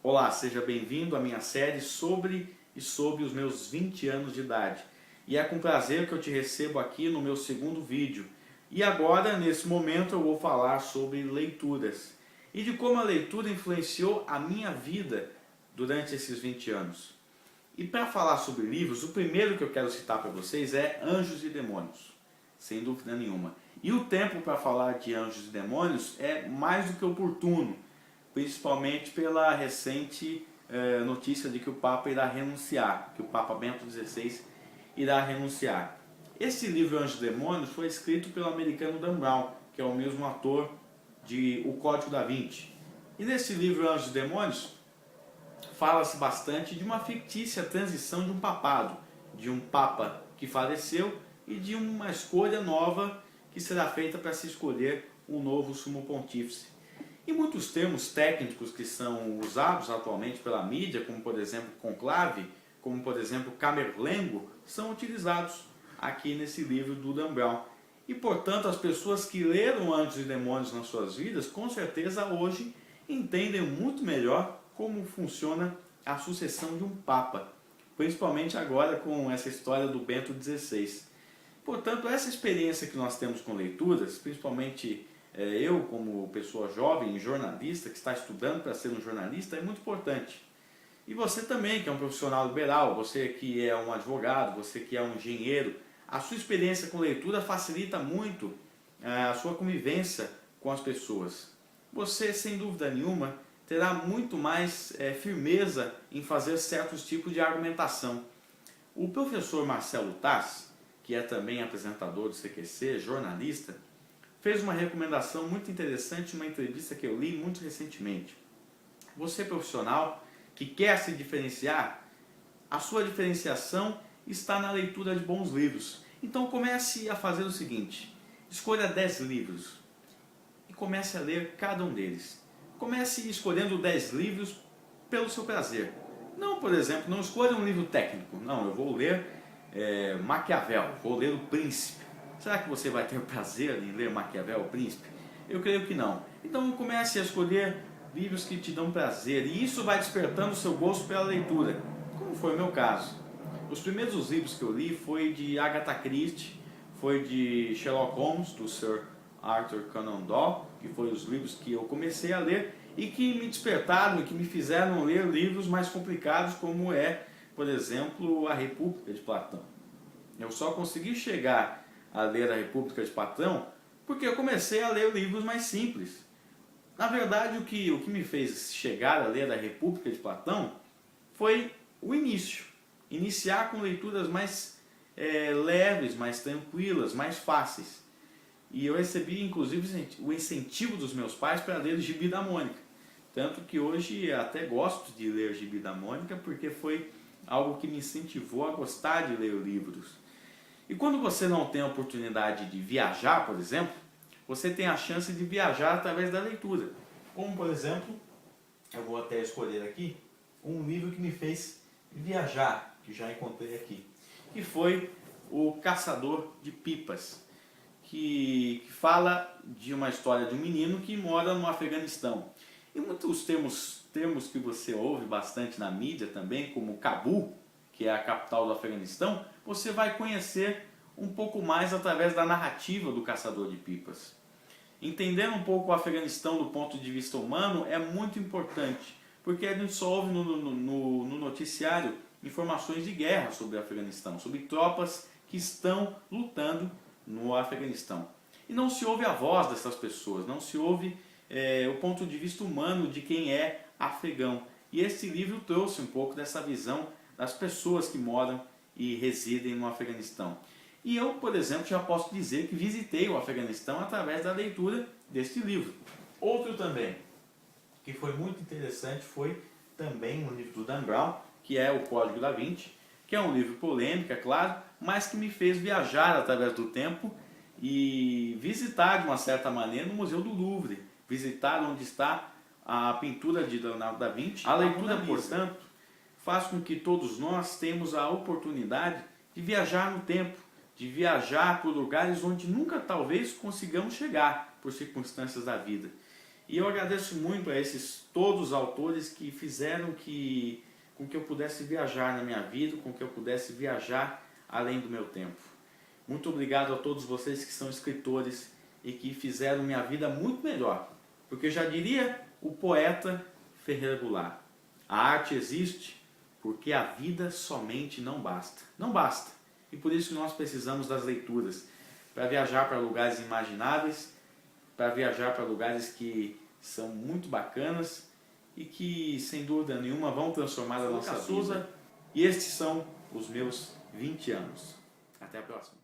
Olá, seja bem-vindo à minha série sobre os meus 20 anos de idade. E é com prazer que eu te recebo aqui no meu segundo vídeo. E agora, nesse momento, eu vou falar sobre leituras e de como a leitura influenciou a minha vida durante esses 20 anos. E para falar sobre livros, o primeiro que eu quero citar para vocês é Anjos e Demônios, sem dúvida nenhuma. E o tempo para falar de Anjos e Demônios é mais do que oportuno, principalmente pela recente notícia de que o Papa irá renunciar, que o Papa Bento XVI irá renunciar. Esse livro Anjos e Demônios foi escrito pelo americano Dan Brown, que é o mesmo ator de O Código da Vinci. E nesse livro Anjos e Demônios fala-se bastante de uma fictícia transição de um papado, de um papa que faleceu e de uma escolha nova que será feita para se escolher um novo sumo pontífice. E muitos termos técnicos que são usados atualmente pela mídia, como por exemplo conclave, como por exemplo camerlengo, são utilizados aqui nesse livro do Dan Brown. E portanto as pessoas que leram Anjos e Demônios nas suas vidas, com certeza hoje entendem muito melhor como funciona a sucessão de um Papa, principalmente agora com essa história do Bento XVI. Portanto, essa experiência que nós temos com leituras, principalmente eu como pessoa jovem, jornalista, que está estudando para ser um jornalista, é muito importante. E você também, que é um profissional liberal, você que é um advogado, você que é um engenheiro, a sua experiência com leitura facilita muito a sua convivência com as pessoas. Você, sem dúvida nenhuma, terá muito mais firmeza em fazer certos tipos de argumentação. O professor Marcelo Taz, que é também apresentador do CQC, jornalista, fez uma recomendação muito interessante em uma entrevista que eu li muito recentemente. Você profissional que quer se diferenciar, a sua diferenciação está na leitura de bons livros. Então comece a fazer o seguinte: escolha 10 livros e comece a ler cada um deles. Comece escolhendo 10 livros pelo seu prazer. Não, por exemplo, não escolha um livro técnico. Não, eu vou ler Maquiavel, vou ler O Príncipe. Será que você vai ter prazer em ler Maquiavel, O Príncipe? Eu creio que não. Então comece a escolher livros que te dão prazer, e isso vai despertando o seu gosto pela leitura, como foi o meu caso. Os primeiros livros que eu li foi de Agatha Christie, foi de Sherlock Holmes, do Sir Arthur Conan Doyle, que foram os livros que eu comecei a ler e que me despertaram e que me fizeram ler livros mais complicados, como é, por exemplo, A República de Platão. Eu só consegui chegar a ler A República de Platão porque eu comecei a ler livros mais simples. Na verdade, o que me fez chegar a ler A República de Platão foi o início. Iniciar com leituras mais leves, mais tranquilas, mais fáceis. E eu recebi, inclusive, o incentivo dos meus pais para ler o Gibi da Mônica. Tanto que hoje até gosto de ler o Gibi da Mônica, porque foi algo que me incentivou a gostar de ler livros. E quando você não tem a oportunidade de viajar, por exemplo, você tem a chance de viajar através da leitura. Como, por exemplo, eu vou até escolher aqui um livro que me fez viajar, que já encontrei aqui, que foi O Caçador de Pipas, que fala de uma história de um menino que mora no Afeganistão. E muitos termos que você ouve bastante na mídia também, como Cabul, que é a capital do Afeganistão, você vai conhecer um pouco mais através da narrativa do Caçador de Pipas. Entender um pouco o Afeganistão do ponto de vista humano é muito importante, porque a gente só ouve no noticiário informações de guerra sobre o Afeganistão, sobre tropas que estão lutando no Afeganistão. E não se ouve a voz dessas pessoas, não se ouve o ponto de vista humano de quem é afegão. E esse livro trouxe um pouco dessa visão das pessoas que moram e residem no Afeganistão. E eu, por exemplo, já posso dizer que visitei o Afeganistão através da leitura deste livro. Outro também, que foi muito interessante, foi também um livro do Dan Brown, que é O Código da Vinci, que é um livro polêmico, é claro, mas que me fez viajar através do tempo e visitar de uma certa maneira no Museu do Louvre, visitar onde está a pintura de Leonardo da Vinci. A leitura, portanto, faz com que todos nós tenhamos a oportunidade de viajar no tempo, de viajar por lugares onde nunca talvez consigamos chegar por circunstâncias da vida. E eu agradeço muito a esses todos os autores que fizeram com que eu pudesse viajar na minha vida, com que eu pudesse viajar além do meu tempo. Muito obrigado a todos vocês que são escritores e que fizeram minha vida muito melhor. Porque já diria o poeta Ferreira Goulart: a arte existe porque a vida somente não basta. Não basta. E por isso que nós precisamos das leituras, para viajar para lugares imagináveis, para viajar para lugares que são muito bacanas e que, sem dúvida nenhuma, vão transformar a nossa vida. E estes são os meus 20 anos. Até a próxima.